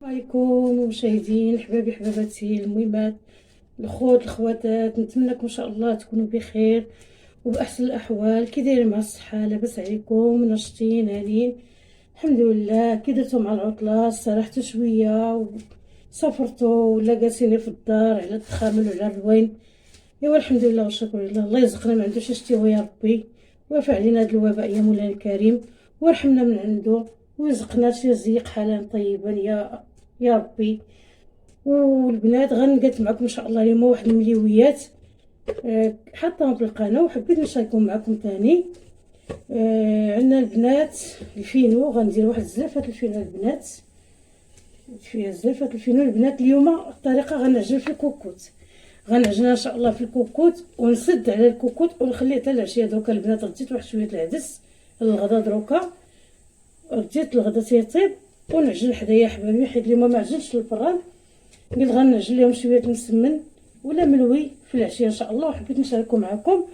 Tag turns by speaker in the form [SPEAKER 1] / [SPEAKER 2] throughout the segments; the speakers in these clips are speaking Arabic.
[SPEAKER 1] عليكم مشاهدين حبابي حباباتي المهمات الخوت الخواتات، نتمنىكم ان شاء الله تكونوا بخير وباحسن الاحوال. كي دايرين مع الصحه؟ لاباس عليكم؟ ناشطين هانين؟ الحمد لله. كي درتو مع العطله؟ استرحتوا شويه وسافرتوا ولا جالسين في الدار على التخامل وعلى الروين؟ ايوا الحمد لله والشكر لله. الله يرزقنا ما عندوش اشتيو يا ربي، ويرفع علينا هذا الوباء يا مولانا الكريم، ويرحمنا من عنده ويرزقنا شي رزق حلال طيبا يا ربي. والبنات غنقدم معكم ان شاء الله اليوم واحد المليويات حطاهم في القناه وحبيت نشاركهم معكم ثاني. عندنا البنات الفينو، غندير واحد الزلافه الفينو البنات، فيها زلافه الفينو البنات. اليوم الطريقه غنعجن في الكوكوت، غنعجنها ان شاء الله في الكوكوت ونسد على الكوكوت ونخليه حتى العشيه. دوكا البنات رديت واحد شويه العدس للغدا، دروكا رديت الغدا تيطيب ونعجن حدايا حبابي، حيت اليوم ما عجنش الفران، قلت غنعجن لهم شويه مسمن ولا ملوي في العشيه ان شاء الله، وحبيت نشاركو معكم.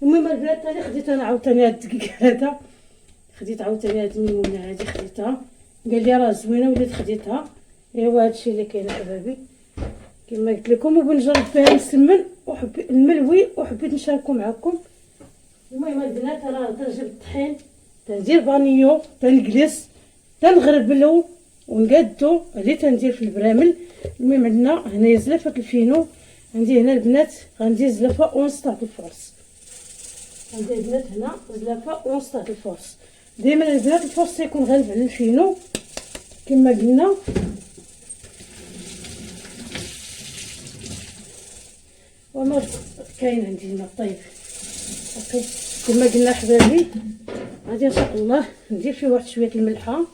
[SPEAKER 1] المهم البنات ثاني خديت انا عاوتاني هاد الدقيق هذا، خديت عاوتاني هاد الميمونه هادي خديتها، قال لي راه زوينه وليت خديتها. ايوا هادشي اللي كاين حبابي كما قلت لكم، وبنجرب فيها مسمن وحبيت الملوي وحبيت نشاركو معكم. المهم البنات راه تنجيب الطحين، تندير فانيو، تنجلس، تنغربلو ونقادو اللي تندير في البرامل. المهم عندنا هنايا زلافه الفينو، عندي هنا البنات غندير زلافه اونص تاع الفرص، عندي البنات هنا زلافه اونص تاع الفرص. دائما البنات الفرص تيكون غالب على الفينو كما قلنا. وما كاين عندي هنا طيب اوكي كما قلنا حبابي. غادي ان شاء الله ندير فيه واحد شويه الملحه،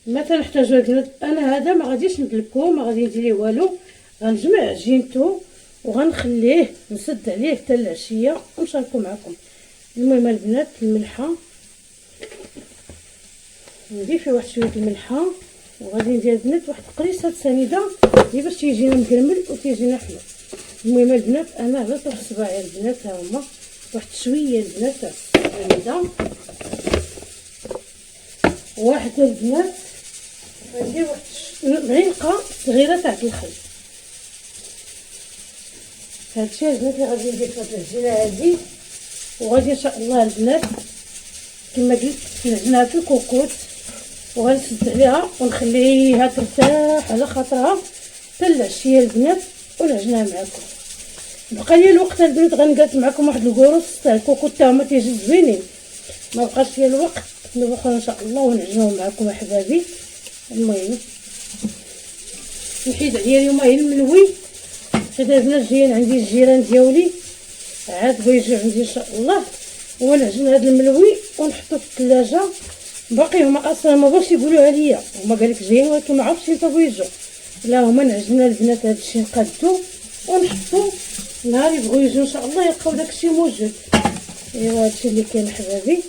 [SPEAKER 1] ما تنحتاجو البنات. انا هذا ما غاديش ندلكو، ما غادي ندير ليه والو، غنجمع عجينته وغنخليه نسد عليه حتى العشيه ونشاركو معكم. المهم البنات الملحه ندير فيه واحد شويه الملحه، وغادي ندير البنات واحد قريصه سنيده باش تيجينا مكرمل وتيجينا حلو. المهم البنات انا عملت واحد صباعي البنات ها هما واحد شويه البنات تاع السنيده، واحد البنات غندير واحد معلقه صغيره تاع الخل. هادشي البنات اللي غادي ندير في هاد العجينه هادي، وغادي ان شاء الله البنات كما قلت نعجنها في الكوكوت وغنسد عليها ونخليها ترتاح على خاطرها حتى العشيه البنات ونعجنها معكم. بقى لي الوقت البنات غنقاد معكم واحد الكروس تاع الكوكوت تا هما تيجي زوينين، ما بقاش ليا الوقت نبقى ان شاء الله ونعجنهم معكم احبابي. المهم نحيد عليا اليوم غير الملوي، حيت البنات جايين عندي الجيران ديالي عاد بغا يجيو عندي ان شاء الله، ونعجن هذا الملوي ونحطو في الثلاجه. باقي هما اصلا ما بغاوش يقولوها ليا، هما قالك جايين ولكن ما عرفتش امتى بغاو يجوا. لا هما نعجنوا البنات هذا الشيء نقادو ونحطو نهار يبغوا يجوا ان شاء الله يلقاو داكشي موجود. ايوا هادشي اللي كاين حبابي.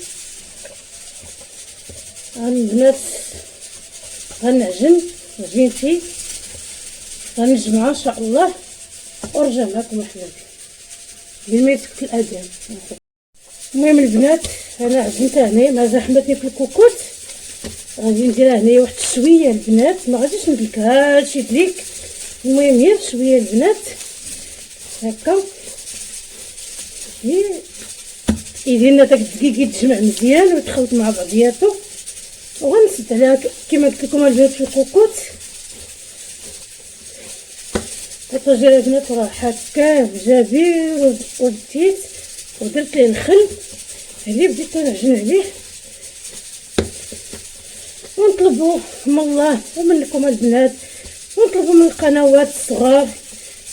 [SPEAKER 1] البنات غنعجن عجينتي غنجمعها ان شاء الله ونرجع معكم احبابي بما يسكت الاذان. المهم البنات انا عجنتها هنايا مع زحمتي في الكوكوت، غادي نديرها هنايا واحد شويه البنات، ما غاديش ندلكها هادشي دليك. المهم غير شويه البنات هكا يدينا داك الدقيق يتجمع مزيان ويتخلط مع بعضياتو، وغنسد عليها كما قلت لكم البنات في الكوكوت. الطاجين البنات راه حكاه جابير وديت ودرت ليه الخل اللي بديت نعجن عليه. ونطلبوا من الله ومنكم البنات، ونطلبوا من القنوات الصغار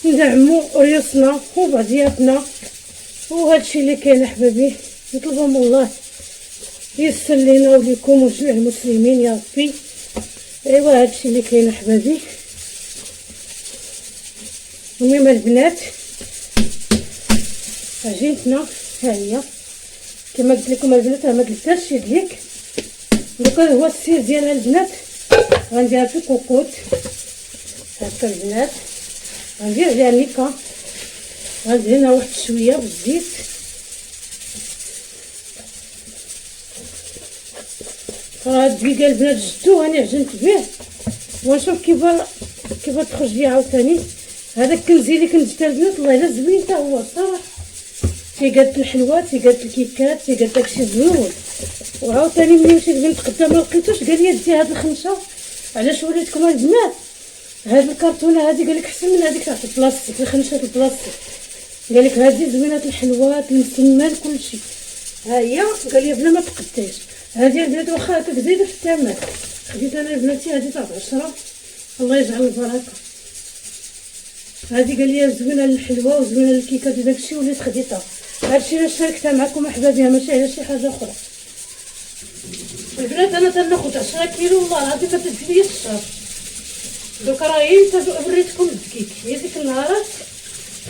[SPEAKER 1] ندعموا ريوسنا وبعضياتنا، وهادشي اللي كاين احبابي. نطلبوا من الله ييسر لينا وليكم وجميع المسلمين يا ربي. ايوا هادشي اللي كاين احبابي. المهم البنات عجينتنا ها هي كما قلت لكم البنات، راه ما قلتهاش يديك. دوكا هو السير ديالها البنات غنديرها في الكوكوت هكا البنات، غندير عليها ميكا، غندهنها واحد شويه بالزيت راه هاد الدقيقه البنات جدو هاني عجنت به، ونشوف كيف تخرج ليا عاوتاني. هذاك الكنزي اللي كنت جبتها البنات والله الا زوين حتى هو الصراحه، تيقاد الحلوات تيقاد الكيكات تيقاد داكشي زوين. وعاوتاني ملي مشيت بنت قدام ملقيتوش قال لي دي هاد الخنشه علاش وريتكم البنات هاد الكرتونه هادي، قال لك احسن من هذيك تاع البلاستيك الخنشات البلاستيك، قال لك هادي زوينات الحلوات المسمن كلشي. ها هي قال لي بلا ما تقداش هادي البنات واخا هكاك زايده في الثمن، خديت انا لبناتي هادي تاع 10 الله يجعل البركه. هادي قال لي زوينه الحلوه وزوينه الكيكات وداكشي وليت خديتها. هادشي علاش شاركتها معكم احبابي ماشي على شي حاجه اخرى. البنات انا تناخد 10 كيلو والله العظيم ما تدفليش الشهر. دوكا راهي وريتكم الدقيق، هي ديك النهارات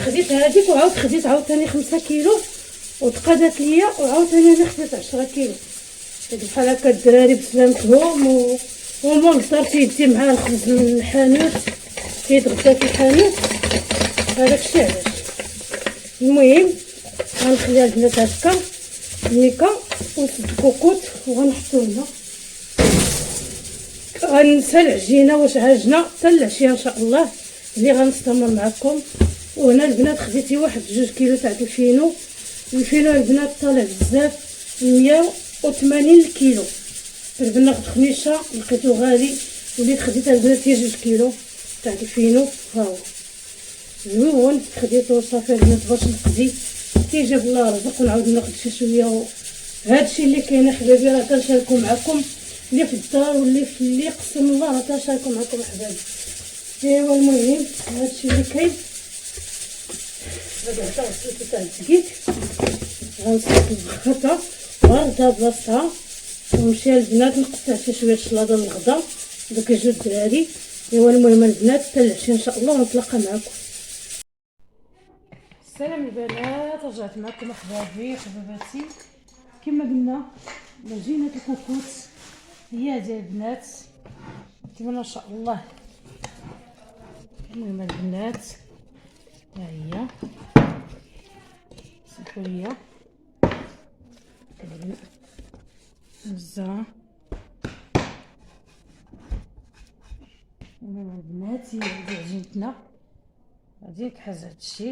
[SPEAKER 1] خديت هذيك وعاود خديت عاوتاني 5 كيلو وتقادات ليا، وعاوتاني انا خديت 10 كيلو. بحال هكا الدراري بسلامتهم ومول الدار تيدي معاه الخبز من الحانوت كيتغدا في الحانوت، هذاك الشيء علاش. المهم غنخليها البنات هكا ميكا ونسد الكوكوط وغنحطو هنا. غنسى العجينه واش عاجنه حتى العشيه ان شاء الله اللي غنستمر معكم. وهنا البنات خديتي 1 2 كيلو تاع الفينو. الفينو البنات طالع بزاف 180 الكيلو. ناخد خنيشه لقيتو غالي وليت خديتها البنات هي 2 كيلو تاع الفينو. ها هو زوين خديتو صافي البنات باش نقضي كيجيب الله رزق ونعاود ناخد شي شويه. هادشي اللي كاين احبابي راه كنشاركو معكم، اللي في الدار واللي في اللي قسم الله راه كنشاركو معكم احبابي. ايوا المهم هادشي اللي كاين. هذا حتى غسلتو تاع الدقيق غنصفي الخطا وغنردها بلاصتها ونمشي البنات نقطع شي شويه الشلاضه للغدا دوك يجيو الدراري. ايوا المهم البنات حتى العشيه ان شاء الله ونتلاقى معكم. السلام البنات، رجعت معكم احبابي حباباتي. كما قلنا عجينه الكوكوت هي هذه البنات نتمنى ان شاء الله. المهم البنات ها هي سمحوا لي نوزعها. المهم البنات هي هذه عجينتنا غادي كحاز هادشي.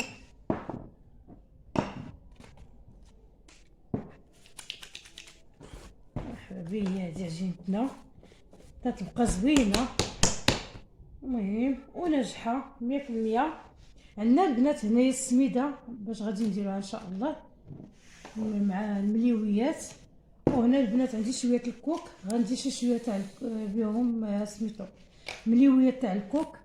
[SPEAKER 1] احبابي هي هذه عجينتنا كتبقى زوينه المهم وناجحه 100%. عندنا البنات هنايا السميده باش غادي نديروها ان شاء الله مع المليويات. وهنا البنات عندي شويه الكوك غندير شي شويه تاع بهم سميتو مليويات تاع الكوك.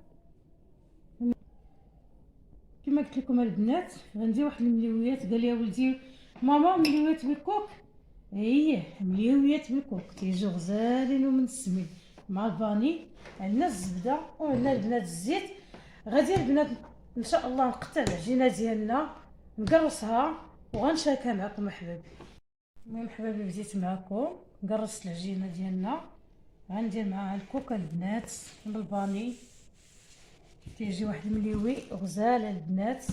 [SPEAKER 1] كما قلت لكم البنات غندير واحد المليويات. قال لي ولدي ماما مليويات بالكوك، اييه مليويات بالكوك تيجيو غزالين ومن السمين مع الفاني. عندنا الزبده وعندنا البنات الزيت. غادي البنات ان شاء الله نقطع العجينه ديالنا نقرصها وغنشاركها معكم احبابي. المهم حبابي بديت معكم قرصت العجينه ديالنا غندير معها الكوكا البنات بالفاني تيجي واحد المليوي غزال البنات.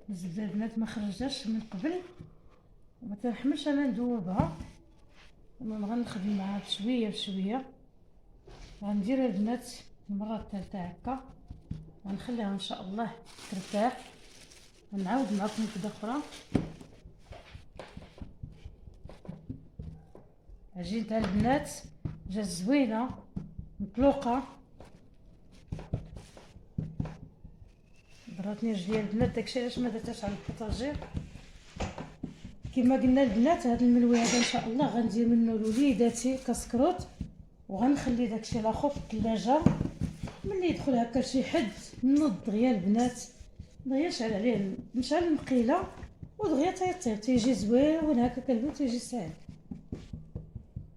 [SPEAKER 1] الزبده البنات ما خرجتش من قبل وما تنحملش انا ندوبها. المهم غنخدم معها بشويه بشويه. غندير البنات المره الثالثه هكا غنخليها ان شاء الله ترتاح ونعاود معكم وحده اخرى. عجينه تاع البنات جات زوينه مطلوقه. ضراتني رجلي البنات داكشي علاش ما درتهاش على البوطاجير. كما قلنا البنات هذا الملوي هذا ان شاء الله غندير منه لوليداتي كسكروت وغنخلي داكشي الاخر في الثلاجه. ملي يدخل هكا شي حد نوض دغيا البنات دغيا نشعل عليه نشعل المقيله ودغيا تيطيب تيجي زوين هكا كالبن تيجي ساهل.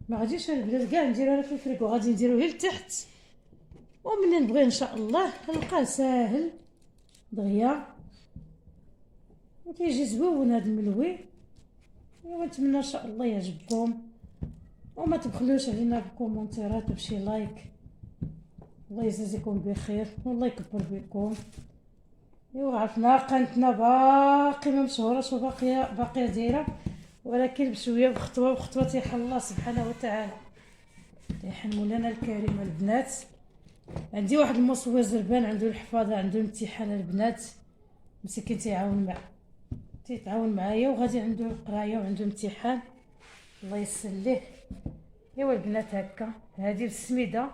[SPEAKER 1] ما غاديش البنات كاع نديروها في الفريكو غادي نديروه غير لتحت وملي نبغي ان شاء الله نلقاه ساهل دغيا وتيجي زوين هذا الملوي. ونتمنى ان شاء الله يعجبكم وما تبخلوش علينا بالكومونتيرات وبشي لايك الله يجازيكم بخير والله يكبر بكم. ايوا عرفنا قناتنا باقي ما مشهوراش باقيه دايره، ولكن بشويه بخطوه بخطوه تيحل الله سبحانه وتعالى، تيحل مولانا الكريم. البنات عندي واحد المصور زربان عنده الحفاظه، عنده امتحان البنات مسكين تيتعاون معايا وغادي عنده القرايه وعنده امتحان، الله يسر ليه. ايوا البنات هكا هذه السميده.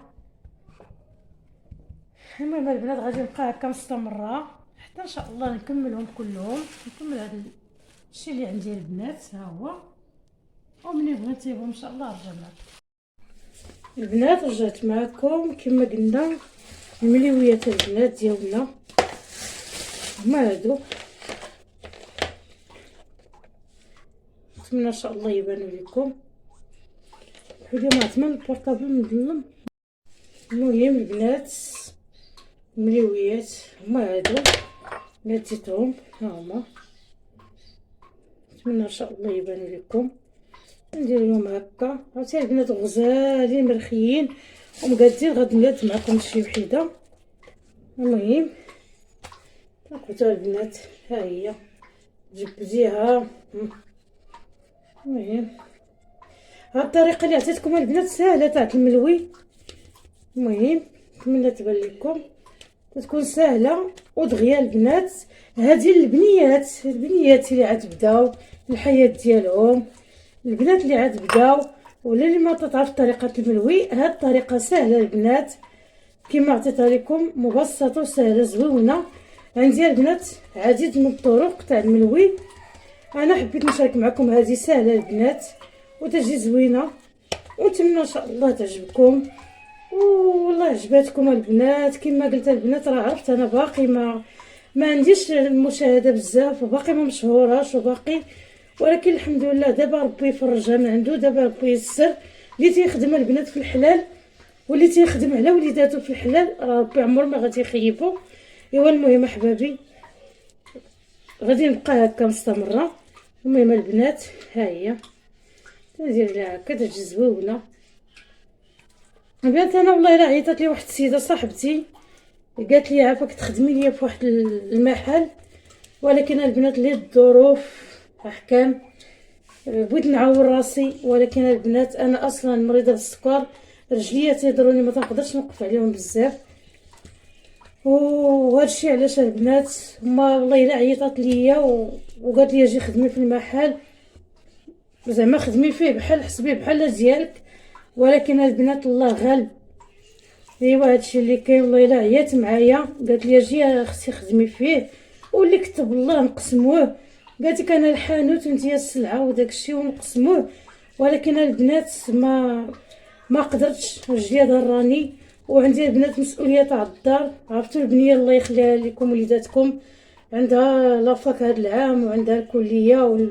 [SPEAKER 1] المهم البنات غادي نبقى هكا مستمره حتى ان شاء الله نكملهم كلهم، نكمل هذا الشيء اللي عندي البنات ها هو، ومني بغيت ان شاء الله نرجع معكم. البنات رجعت معكم كما قلنا المليويات البنات ديالنا هما هادو، نتمنى ان شاء الله يبانوا لكم. اليوم عثمان البورطابل مظلم. المهم البنات المليويات هما هادو نتيتهم ها هما، نتمنى ان شاء الله يبانوا لكم. ندير لهم هكا عرفتي البنات غزالين مرخيين ومقادين، غادي نقاد معكم شي وحده. المهم لقيتوها البنات ها هي جبديها. المهم هاد الطريقه اللي عطيتكم البنات سهله تاع الملوي، المهم نتمنى تبان لكم تكون سهله ودغيا البنات. هذه البنيات اللي عاد بداو الحياه ديالهم، البنات اللي عاد بداو ولا اللي ما تعرف طريقه الملوي، هاد الطريقه سهله البنات كما عطيتها لكم، مبسطه وسهله زوينه. عندي البنات عديد من الطرق تاع الملوي، انا حبيت نشارك معكم هذه سهله البنات وتجي زوينه، ونتمنى ان شاء الله تعجبكم. والله عجباتكم البنات كما قلت البنات، راه عرفت انا باقي ما عنديش المشاهده بزاف وباقي ما مشهوراش وباقي، ولكن الحمد لله دابا ربي يفرجها من عنده، دابا ربي يسر. اللي تيخدم البنات في الحلال واللي تيخدم على وليداتو في الحلال راه ربي عمره ما غادي يخيبو. ايوا المهم احبابي غادي نبقى هكا مستمره. المهم البنات ها هي ندير لها هكا تجي زوينه البنات. انا والله الا عيطات لي واحد السيده صاحبتي قالت لي عافاك تخدمي ليا في واحد المحل، ولكن البنات لي الظروف احكام بغيت نعاون راسي، ولكن البنات انا اصلا مريضه بالسكر، رجليا تيضروني ما تنقدرش نوقف عليهم بزاف، وهادشي علاش البنات ما والله الا عيطات ليا وقالت لي اجي خدمي في المحل، زعما خدمي فيه بحال حسبيه بحال ديالك، ولكن البنات الله غالب. ايوا هادشي اللي كاين. والله الا عيات معايا قالت لي اجي اختي خدمي فيه، واللي كتب الله نقسموه. قالت لك انا الحانوت وانتي السلعه وداكشي ونقسموه، ولكن البنات ما قدرتش، رجلي ضراني وعندي البنات مسؤوليه تاع الدار. عرفتوا البنيه الله يخليها لكم وليداتكم عندها لافاك هذا العام وعندها الكليه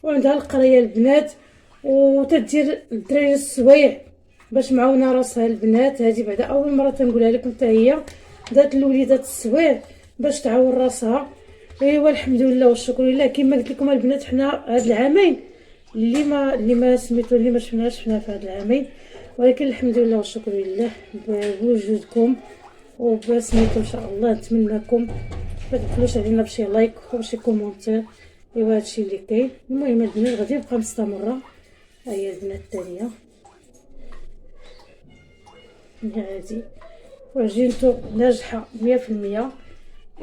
[SPEAKER 1] وعندها القرايه البنات، وتدير الدراري السوايع باش معاونه راسها البنات. هذه بعدا اول مره تنقولها لكم، حتى هي دات الوليدات السوايع باش تعاون راسها. ايوا الحمد لله والشكر لله. كما قلت لكم البنات حنا هاد العامين اللي ما سميتو اللي ما شفناش في هاد العامين، ولكن الحمد لله والشكر لله بوجودكم وبسميتو. ان شاء الله نتمنىكم ما تبخلوش علينا بشي لايك وشي كومونتير. ايوا هادشي اللي كاين. المهم البنات غادي نبقى مستمره. ها هي البنات الثانيه هادي وعجينتو ناجحه 100%.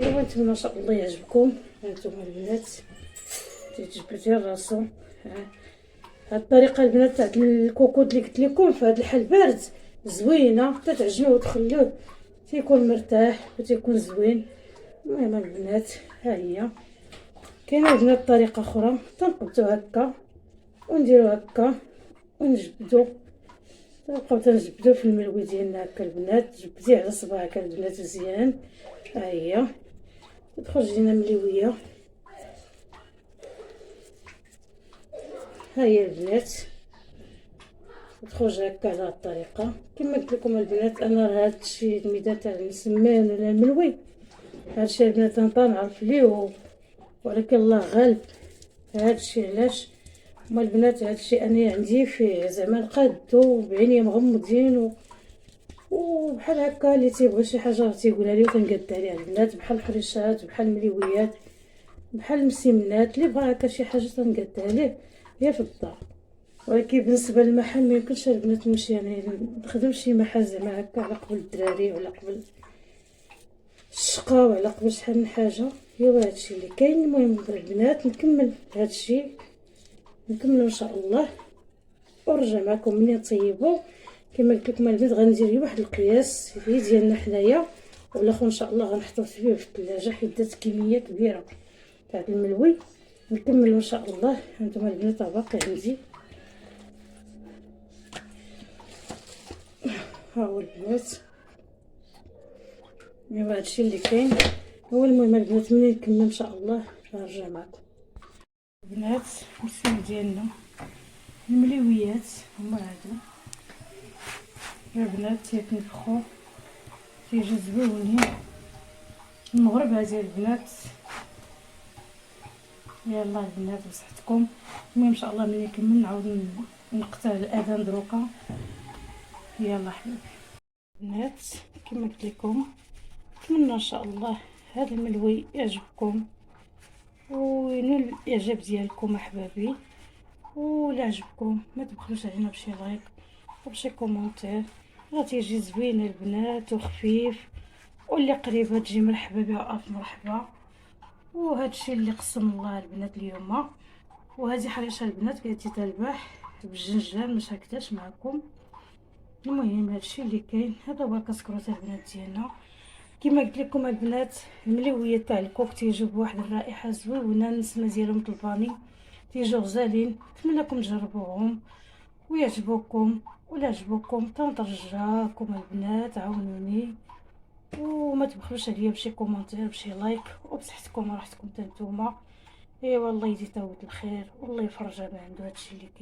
[SPEAKER 1] ايوا نتمنى ان شاء الله يعجبكم. هانتوما البنات تجبدي راسو. هاد الطريقه البنات تاع الكوكوط اللي قلت لكم في هاد الحال بارد زوينه، حتى تعجنوه وتخلوه تيكون مرتاح وتيكون زوين. المهم البنات ها هي كاينه البنات طريقه اخرى، تنقبتو هكا ونديرو هكا ونجبدو، نبقاو تنجبدو في الملوي ديالنا هكا البنات. جبديه على صباعك البنات مزيان. ها هي تخرج لينا مليويه. ها هي البنات تخرج هكا على هاد الطريقه. كما قلت لكم البنات انا هادشي الميدان تاع المسمان ولا الملوي هادشي البنات انا نعرف ليه، ولكن الله غالب. هادشي علاش هما البنات هادشي انا عندي فيه زعما نقادو بعينيا مغمضين وبحال هكا اللي تيبغي شي حاجه راه تيقولها لي وكنقاد عليها البنات، بحال الحريشات بحال المليويات بحال المسمنات، اللي بغى هكا شي حاجه تنقادها ليه هي في الدار. ولكن بالنسبه للمحل ما يمكنش البنات نمشي يعني نخدم شي محل زعما هكا على قبل الدراري وعلى قبل الشقا وعلى قبل شحال من حاجه. ايوا هادشي اللي كاين. المهم البنات نكمل هادشي، نكملو ان شاء الله ونرجع معكم ملي نطيبو. كما قلت لكم البنات غندير غير واحد القياس اللي ديالنا حنايا، والاخر ان شاء الله غنحطو فيه في الثلاجه حيت دات كميه كبيره تاع الملوي. نكملو ان شاء الله. هانتوما البنات باقي عندي، ها هو البنات. ايوا هادشي اللي كاين هو. المهم البنات ملي نكمل ان شاء الله غنرجع معكم. البنات السيم ديالنا المليويات هما هادو البنات، تيتنفخو تيجي زويونين. المغرب هادي البنات. يلا البنات بصحتكم. المهم ان شاء الله ملي نكمل نعاود نقطع الاذان دروكا. يلا حبيبي البنات كما قلت لكم نتمنى ان شاء الله هذا الملوي يعجبكم وينال الاعجاب ديالكم احبابي. ولا عجبكم ما تبخلوش علينا بشي لايك وبشي كومونتير، راه تيجي زوين البنات وخفيف، واللي قريبه تجي مرحبا بها الف مرحبا. وهادشي اللي قسم الله البنات اليوم. وهذه حريشه البنات كيتي تلبح بالجنجان مش هكذاش معكم. المهم هادشي اللي كاين. هذا هو الكسكروت البنات ديالنا. كما قلت لكم البنات الملويات تاع الكوك تيجيو بواحد الرائحه زوينه، النسمه ديالهم طلباني تيجيو غزالين. نتمنىكم تجربوهم ويعجبوكم، ولا عجبوكم تنرجاكم البنات عاونوني وما تبخلوش عليا بشي كومونتير بشي لايك. وبصحتكم وراحتكم نتوما. ايوا الله يزيد الخير والله يفرج ما عنده هادشي اللي